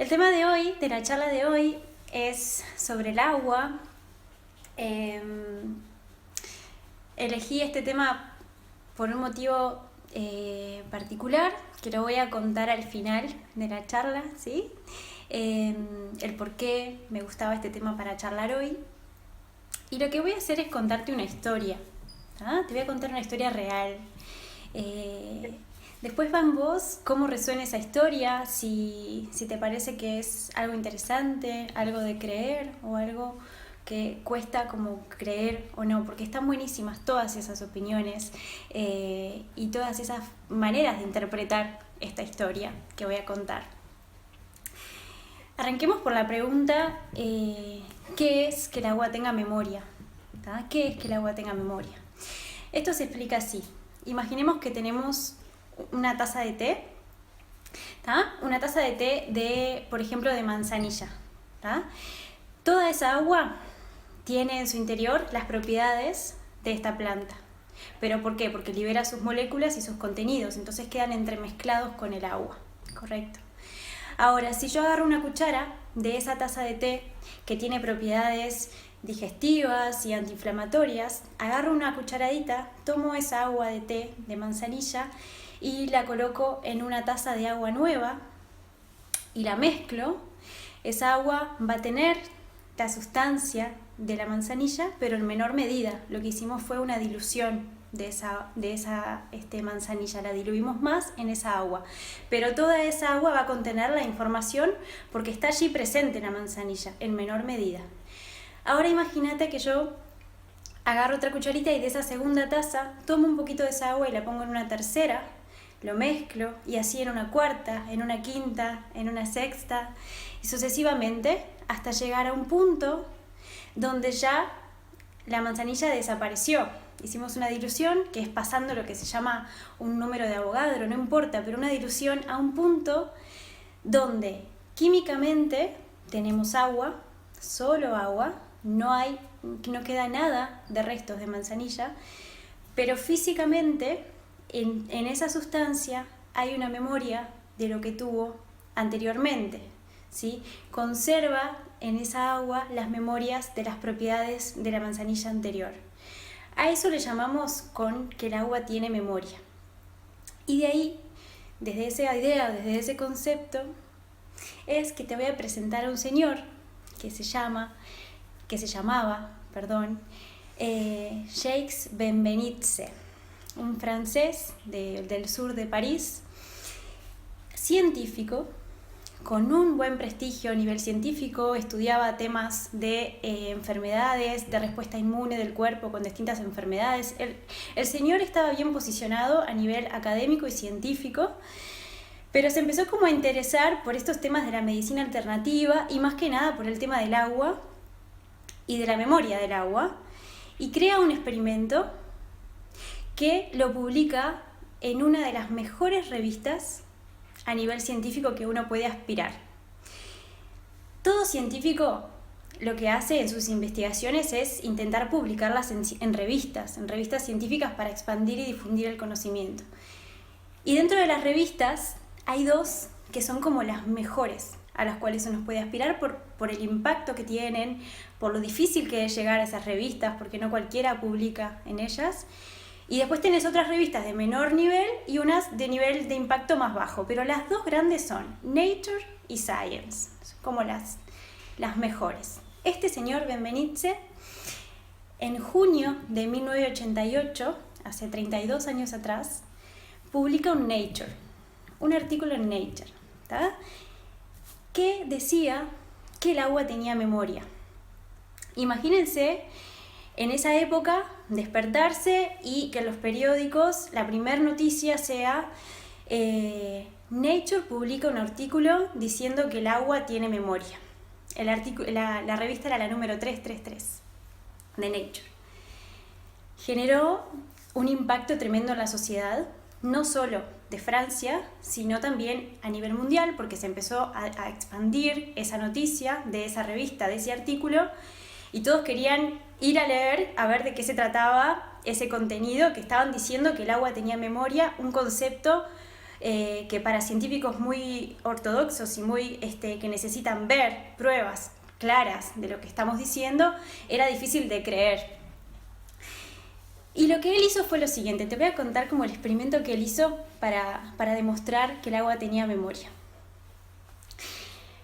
El tema de hoy, de la charla de hoy, es sobre el agua. Elegí este tema por un motivo particular, que lo voy a contar al final de la charla, ¿sí? El por qué me gustaba este tema para charlar hoy. Y lo que voy a hacer es contarte una historia, ¿tá? Te voy a contar una historia real. Después va en vos cómo resuena esa historia, si te parece que es algo interesante, algo de creer o algo que cuesta como creer o no, porque están buenísimas todas esas opiniones y todas esas maneras de interpretar esta historia que voy a contar. Arranquemos por la pregunta, ¿qué es que el agua tenga memoria? ¿Tá? ¿Qué es que el agua tenga memoria? Esto se explica así. Imaginemos que tenemos una taza de té, ¿tá? Una taza de té de, por ejemplo, de manzanilla, ¿tá? Toda esa agua tiene en su interior las propiedades de esta planta. ¿Pero por qué? Porque libera sus moléculas y sus contenidos, entonces quedan entremezclados con el agua, ¿correcto? Ahora, si yo agarro una cuchara de esa taza de té que tiene propiedades digestivas y antiinflamatorias, agarro una cucharadita, tomo esa agua de té de manzanilla y la coloco en una taza de agua nueva y la mezclo. Esa agua va a tener la sustancia de la manzanilla, pero en menor medida. Lo que hicimos fue una dilución de esa manzanilla, la diluimos más en esa agua, pero toda esa agua va a contener la información porque está allí presente la manzanilla, en menor medida. Ahora imagínate que yo agarro otra cucharita y de esa segunda taza tomo un poquito de esa agua y la pongo en una tercera, lo mezclo y así en una cuarta, en una quinta, en una sexta y sucesivamente hasta llegar a un punto donde ya la manzanilla desapareció. Hicimos una dilución que es pasando lo que se llama un número de Avogadro, no importa, pero una dilución a un punto donde químicamente tenemos agua, solo agua, no queda nada de restos de manzanilla, pero físicamente en esa sustancia hay una memoria de lo que tuvo anteriormente, ¿sí? Conserva en esa agua las memorias de las propiedades de la manzanilla anterior. A eso le llamamos con que el agua tiene memoria. Y de ahí, desde esa idea, desde ese concepto, es que te voy a presentar a un señor que se llamaba, Jacques Benveniste, un francés del sur de París, científico, con un buen prestigio a nivel científico, estudiaba temas de enfermedades, de respuesta inmune del cuerpo con distintas enfermedades. El señor estaba bien posicionado a nivel académico y científico, pero se empezó como a interesar por estos temas de la medicina alternativa y más que nada por el tema del agua y de la memoria del agua, y crea un experimento que lo publica en una de las mejores revistas a nivel científico que uno puede aspirar. Todo científico lo que hace en sus investigaciones es intentar publicarlas en revistas científicas para expandir y difundir el conocimiento. Y dentro de las revistas hay dos que son como las mejores a las cuales uno puede aspirar por el impacto que tienen, por lo difícil que es llegar a esas revistas, porque no cualquiera publica en ellas. Y después tenés otras revistas de menor nivel y unas de nivel de impacto más bajo. Pero las dos grandes son Nature y Science, como las mejores. Este señor Benveniste, en junio de 1988, hace 32 años atrás, publica un artículo en Nature, ¿tá? Que decía que el agua tenía memoria. Imagínense en esa época despertarse y que en los periódicos la primera noticia sea Nature publica un artículo diciendo que el agua tiene memoria. La revista era la número 333 de Nature. Generó un impacto tremendo en la sociedad, no solo de Francia, sino también a nivel mundial, porque se empezó a expandir esa noticia de esa revista, de ese artículo, y todos querían ir a leer, a ver de qué se trataba ese contenido, que estaban diciendo que el agua tenía memoria, un concepto que para científicos muy ortodoxos y muy que necesitan ver pruebas claras de lo que estamos diciendo, era difícil de creer. Y lo que él hizo fue lo siguiente, te voy a contar como el experimento que él hizo para demostrar que el agua tenía memoria.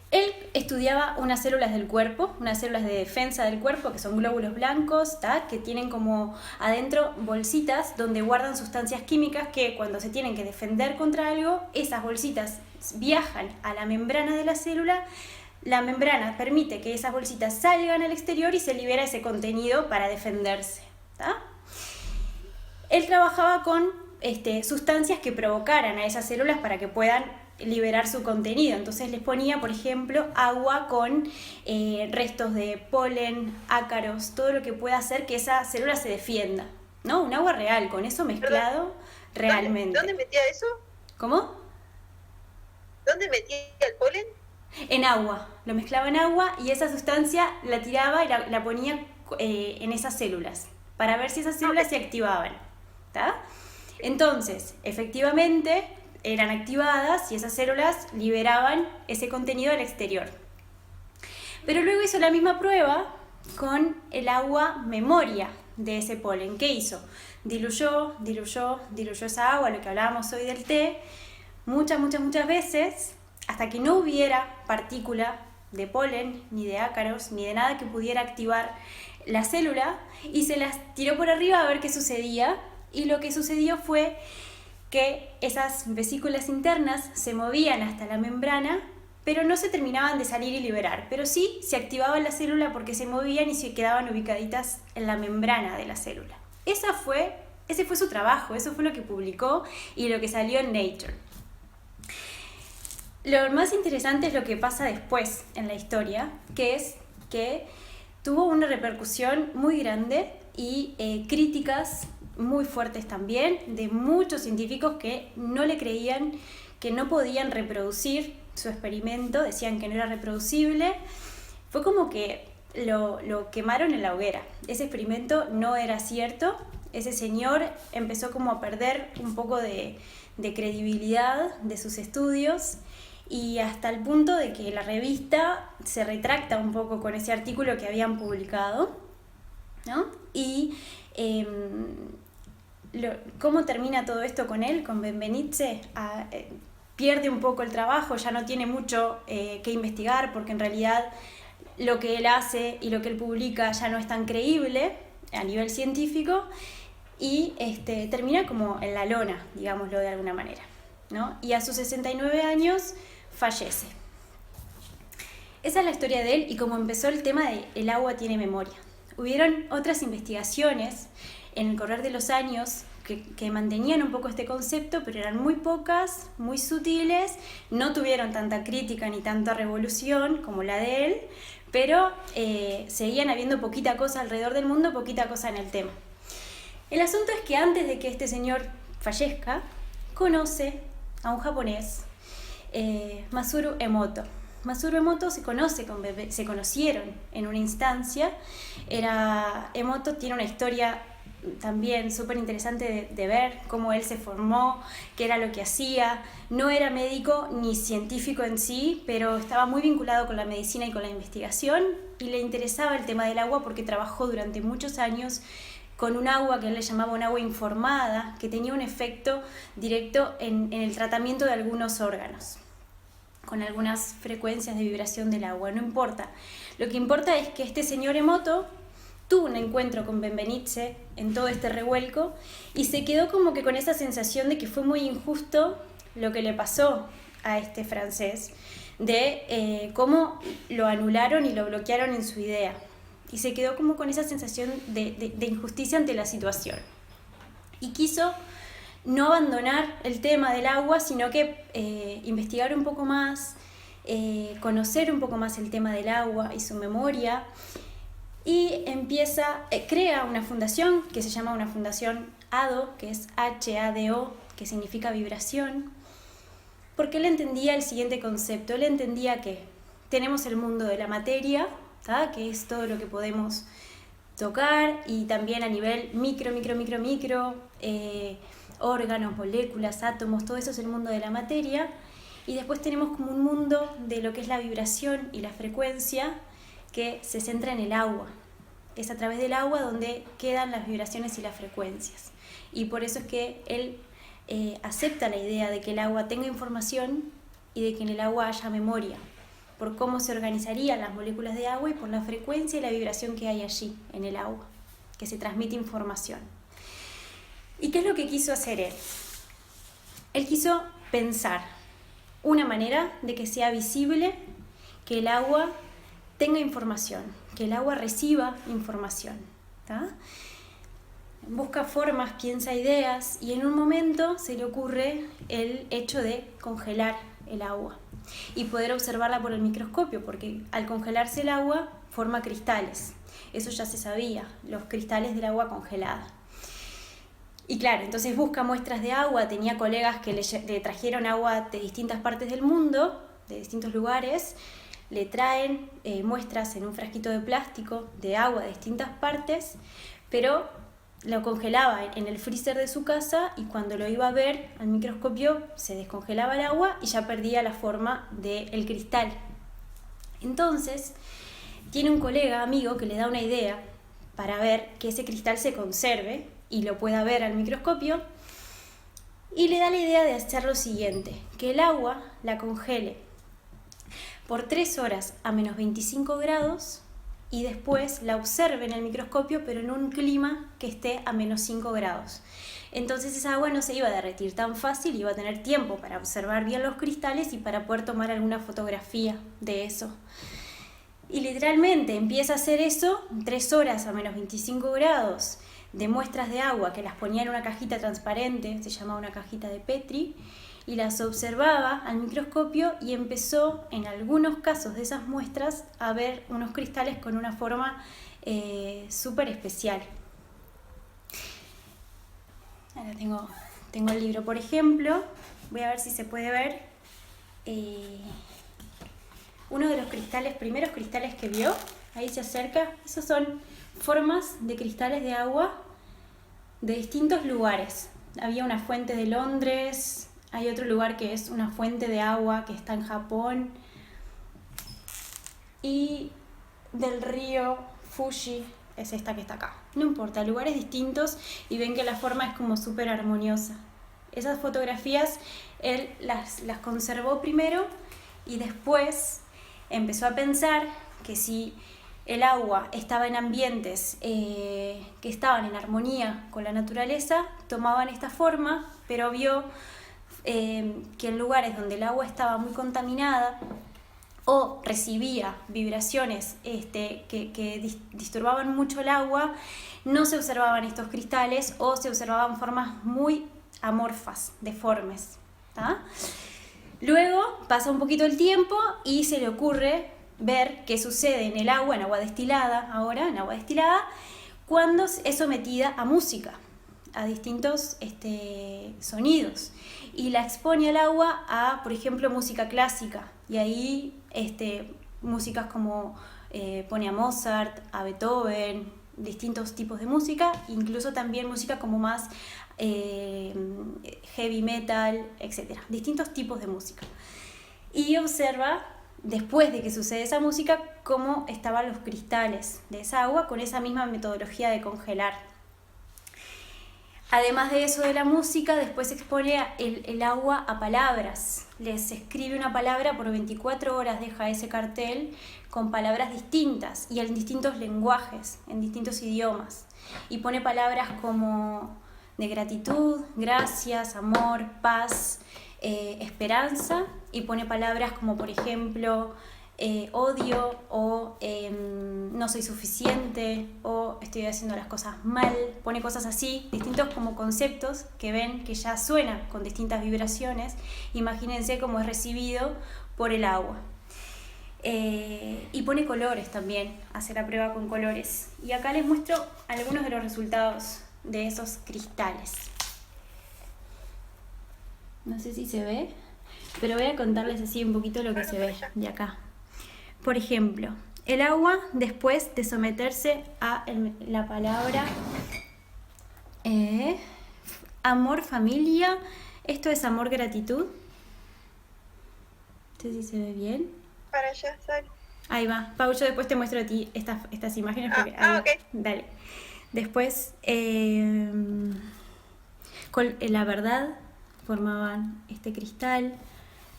Él estudiaba unas células del cuerpo, unas células de defensa del cuerpo, que son glóbulos blancos, que tienen como adentro bolsitas donde guardan sustancias químicas que cuando se tienen que defender contra algo, esas bolsitas viajan a la membrana de la célula, la membrana permite que esas bolsitas salgan al exterior y se libera ese contenido para defenderse. Él trabajaba con sustancias que provocaran a esas células para que puedan liberar su contenido. Entonces les ponía, por ejemplo, agua con restos de polen, ácaros, todo lo que pueda hacer que esa célula se defienda, ¿no? Un agua real, con eso mezclado. ¿Perdón? Realmente. ¿Dónde metía eso? ¿Cómo? ¿Dónde metía el polen? En agua. Lo mezclaba en agua y esa sustancia la tiraba y la ponía en esas células para ver si esas células se activaban. ¿Tá? Entonces, efectivamente, eran activadas y esas células liberaban ese contenido al exterior. Pero luego hizo la misma prueba con el agua memoria de ese polen. ¿Qué hizo? Diluyó esa agua, lo que hablábamos hoy del té, muchas veces, hasta que no hubiera partícula de polen, ni de ácaros, ni de nada que pudiera activar la célula, y se las tiró por arriba a ver qué sucedía, y lo que sucedió fue que esas vesículas internas se movían hasta la membrana, pero no se terminaban de salir y liberar, pero sí se activaba la célula porque se movían y se quedaban ubicaditas en la membrana de la célula. Ese fue su trabajo, eso fue lo que publicó y lo que salió en Nature. Lo más interesante es lo que pasa después en la historia, que es que tuvo una repercusión muy grande y críticas muy fuertes también de muchos científicos que no le creían, que no podían reproducir su experimento, decían que no era reproducible. Fue como que lo quemaron en la hoguera. Ese experimento no era cierto. Ese señor empezó como a perder un poco de credibilidad de sus estudios, y hasta el punto de que la revista se retracta un poco con ese artículo que habían publicado, ¿no? Y ¿cómo termina todo esto con él, con Benveniste? Pierde un poco el trabajo, ya no tiene mucho que investigar, porque en realidad lo que él hace y lo que él publica ya no es tan creíble a nivel científico, y termina como en la lona, digámoslo de alguna manera, ¿no? Y a sus 69 años fallece. Esa es la historia de él y cómo empezó el tema de el agua tiene memoria. Hubieron otras investigaciones en el correr de los años que mantenían un poco este concepto, pero eran muy pocas, muy sutiles, no tuvieron tanta crítica ni tanta revolución como la de él, pero seguían habiendo poquita cosa alrededor del mundo, poquita cosa en el tema. El asunto es que antes de que este señor fallezca, conoce a un japonés, Masaru Emoto. Masaru Emoto se conocieron en una instancia. Emoto tiene una historia también súper interesante de ver cómo él se formó, qué era lo que hacía. No era médico ni científico en sí, pero estaba muy vinculado con la medicina y con la investigación, y le interesaba el tema del agua porque trabajó durante muchos años con un agua que él le llamaba un agua informada, que tenía un efecto directo en el tratamiento de algunos órganos, con algunas frecuencias de vibración del agua. No importa. Lo que importa es que este señor Emoto tuvo un encuentro con Benveniste en todo este revuelco y se quedó como que con esa sensación de que fue muy injusto lo que le pasó a este francés, de cómo lo anularon y lo bloquearon en su idea. Y se quedó como con esa sensación de injusticia ante la situación. Y quiso no abandonar el tema del agua, sino que investigar un poco más, conocer un poco más el tema del agua y su memoria. Y crea una fundación que se llama una fundación HADO, que es HADO, que significa vibración, porque él entendía el siguiente concepto. Él entendía que tenemos el mundo de la materia, ¿tá? Que es todo lo que podemos tocar, y también a nivel micro, órganos, moléculas, átomos, todo eso es el mundo de la materia. Y después tenemos como un mundo de lo que es la vibración y la frecuencia que se centra en el agua. Es a través del agua donde quedan las vibraciones y las frecuencias. Y por eso es que él acepta la idea de que el agua tenga información y de que en el agua haya memoria, por cómo se organizarían las moléculas de agua y por la frecuencia y la vibración que hay allí en el agua, que se transmite información. ¿Y qué es lo que quiso hacer él? Él quiso pensar una manera de que sea visible que el agua tenga información, que el agua reciba información, ¿tá? Busca formas, piensa ideas y en un momento se le ocurre el hecho de congelar el agua y poder observarla por el microscopio, porque al congelarse el agua forma cristales. Eso ya se sabía, los cristales del agua congelada. Y claro, entonces busca muestras de agua, tenía colegas que le trajeron agua de distintas partes del mundo, de distintos lugares, le traen muestras en un frasquito de plástico de agua de distintas partes, pero lo congelaba en el freezer de su casa y cuando lo iba a ver al microscopio se descongelaba el agua y ya perdía la forma del cristal. Entonces, tiene un colega, amigo, que le da una idea para ver que ese cristal se conserve y lo pueda ver al microscopio, y le da la idea de hacer lo siguiente, que el agua la congele por 3 horas a menos 25 grados y después la observe en el microscopio, pero en un clima que esté a menos 5 grados. Entonces esa agua no se iba a derretir tan fácil, iba a tener tiempo para observar bien los cristales y para poder tomar alguna fotografía de eso. Y literalmente empieza a hacer eso, 3 horas a menos 25 grados, de muestras de agua que las ponía en una cajita transparente, se llamaba una cajita de Petri, y las observaba al microscopio y empezó en algunos casos de esas muestras a ver unos cristales con una forma súper especial. Ahora tengo el libro, por ejemplo, voy a ver si se puede ver uno de los primeros cristales que vio, ahí se acerca. Esos son formas de cristales de agua de distintos lugares. Había una fuente de Londres, hay otro lugar que es una fuente de agua que está en Japón, y del río Fuji es esta que está acá. No importa, lugares distintos, y ven que la forma es como súper armoniosa. Esas fotografías él las conservó primero y después empezó a pensar que si el agua estaba en ambientes que estaban en armonía con la naturaleza, tomaban esta forma, pero vio que en lugares donde el agua estaba muy contaminada o recibía vibraciones que disturbaban mucho el agua, no se observaban estos cristales o se observaban formas muy amorfas, deformes, ¿tá? Luego pasa un poquito el tiempo y se le ocurre ver qué sucede en el agua, en agua destilada, cuando es sometida a música, a distintos sonidos, y la expone al agua a, por ejemplo, música clásica, y ahí músicas como pone a Mozart, a Beethoven, distintos tipos de música, incluso también música como más heavy metal, etc. Distintos tipos de música. Y observa, después de que sucede esa música, cómo estaban los cristales de esa agua con esa misma metodología de congelar. Además de eso de la música, después expone el agua a palabras. Les escribe una palabra por 24 horas, deja ese cartel con palabras distintas y en distintos lenguajes, en distintos idiomas. Y pone palabras como de gratitud, gracias, amor, paz, esperanza, y pone palabras como, por ejemplo, odio o no soy suficiente o estoy haciendo las cosas mal. Pone cosas así, distintos como conceptos que ven que ya suenan con distintas vibraciones. Imagínense cómo es recibido por el agua. Y pone colores también, hace la prueba con colores. Y acá les muestro algunos de los resultados de esos cristales. No sé si se ve, pero voy a contarles así un poquito lo que se ve de acá. Por ejemplo, el agua, después de someterse a la palabra amor, familia. Esto es amor, gratitud. No sé si se ve bien. Para allá sale. Ahí va. Pau, yo después te muestro a ti estas imágenes. Porque ahí va. Ok. Dale. Después, con la verdad formaban este cristal.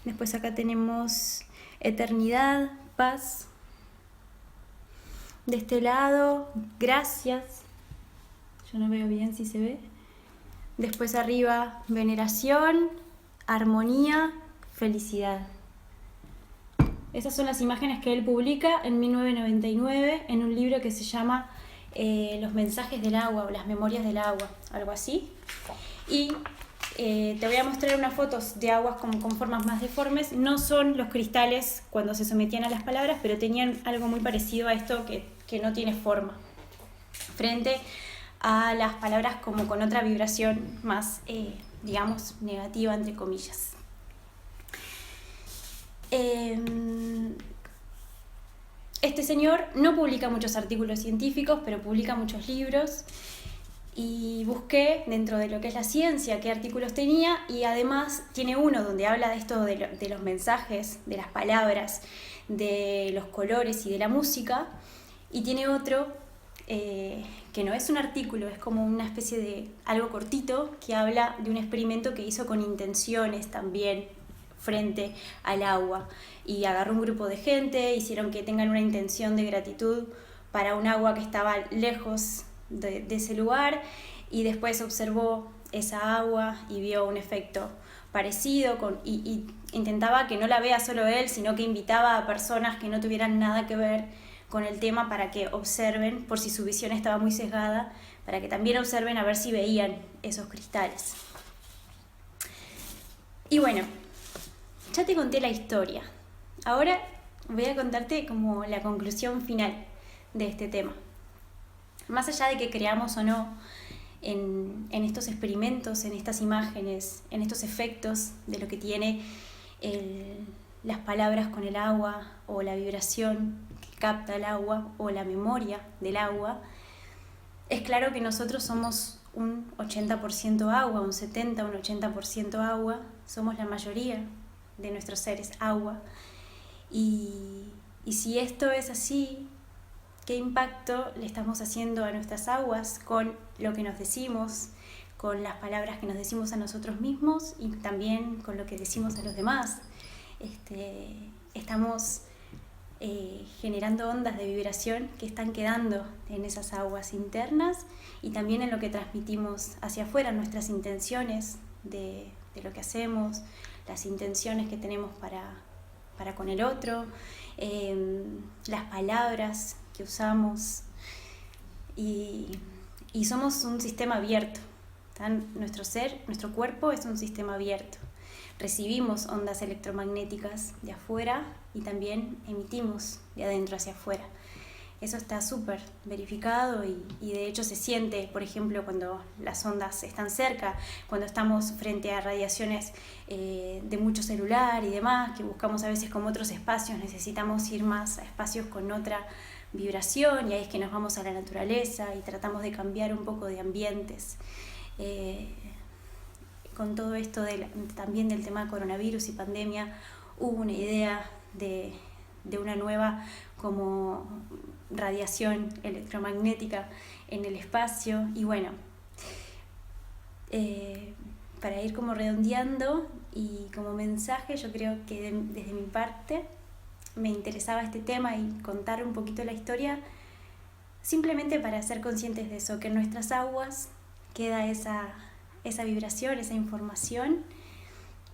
Después acá tenemos eternidad, paz. De este lado, gracias. Yo no veo bien si se ve. Después arriba, veneración, armonía, felicidad. Esas son las imágenes que él publica en 1999 en un libro que se llama Los mensajes del agua o las memorias del agua, algo así. Y te voy a mostrar unas fotos de aguas con formas más deformes. No son los cristales cuando se sometían a las palabras, pero tenían algo muy parecido a esto que no tiene forma. Frente a las palabras como con otra vibración más, digamos, negativa, entre comillas. Este señor no publica muchos artículos científicos, pero publica muchos libros. Y busqué dentro de lo que es la ciencia qué artículos tenía, y además tiene uno donde habla de esto de los mensajes, de las palabras, de los colores y de la música, y tiene otro que no es un artículo, es como una especie de algo cortito que habla de un experimento que hizo con intenciones también frente al agua, y agarró un grupo de gente, hicieron que tengan una intención de gratitud para un agua que estaba lejos de ese lugar, y después observó esa agua y vio un efecto parecido y intentaba que no la vea solo él, sino que invitaba a personas que no tuvieran nada que ver con el tema para que observen, por si su visión estaba muy sesgada, para que también observen a ver si veían esos cristales. Y bueno, ya te conté la historia. Ahora voy a contarte como la conclusión final de este tema. Más allá de que creamos o no en estos experimentos, en estas imágenes, en estos efectos de lo que tiene las palabras con el agua, o la vibración que capta el agua, o la memoria del agua, es claro que nosotros somos un 80% agua, un 70, un 80% agua, somos la mayoría de nuestros seres agua. Y si esto es así, ¿qué impacto le estamos haciendo a nuestras aguas con lo que nos decimos, con las palabras que nos decimos a nosotros mismos y también con lo que decimos a los demás? Estamos generando ondas de vibración que están quedando en esas aguas internas, y también en lo que transmitimos hacia afuera, nuestras intenciones de lo que hacemos, las intenciones que tenemos para con el otro, las palabras que usamos, y somos un sistema abierto. Nuestro ser, nuestro cuerpo es un sistema abierto. Recibimos ondas electromagnéticas de afuera y también emitimos de adentro hacia afuera. Eso está súper verificado y de hecho se siente, por ejemplo, cuando las ondas están cerca, cuando estamos frente a radiaciones de mucho celular y demás, que buscamos a veces como otros espacios, necesitamos ir más a espacios con otra vibración, y ahí es que nos vamos a la naturaleza y tratamos de cambiar un poco de ambientes. Con todo esto también del tema coronavirus y pandemia, hubo una idea de una nueva como radiación electromagnética en el espacio. Y bueno, para ir como redondeando y como mensaje, yo creo que desde mi parte me interesaba este tema y contar un poquito la historia, simplemente para ser conscientes de eso, que en nuestras aguas queda esa vibración, esa información,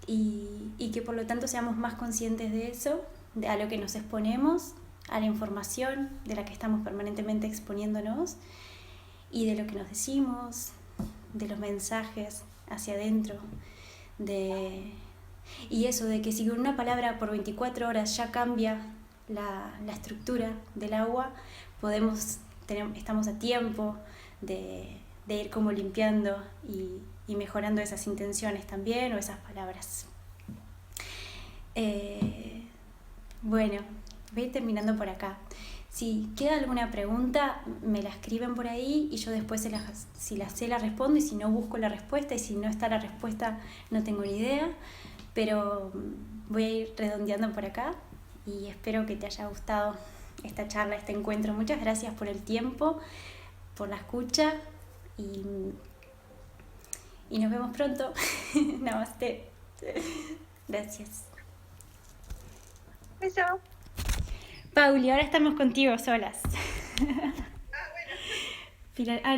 y que por lo tanto seamos más conscientes de eso, a lo que nos exponemos, a la información de la que estamos permanentemente exponiéndonos, y de lo que nos decimos, de los mensajes hacia adentro, y eso de que si una palabra por 24 horas ya cambia la estructura del agua, estamos a tiempo de ir como limpiando y mejorando esas intenciones también, o esas palabras. Bueno, voy a ir terminando por acá. Si queda alguna pregunta, me la escriben por ahí y yo después si la sé la respondo y si no busco la respuesta y si no está la respuesta no tengo ni idea. Pero voy a ir redondeando por acá y espero que te haya gustado esta charla, este encuentro. Muchas gracias por el tiempo, por la escucha y nos vemos pronto. Namaste. Gracias. Beso. Pauli, ahora estamos contigo solas. Ah, bueno. Pilar, no.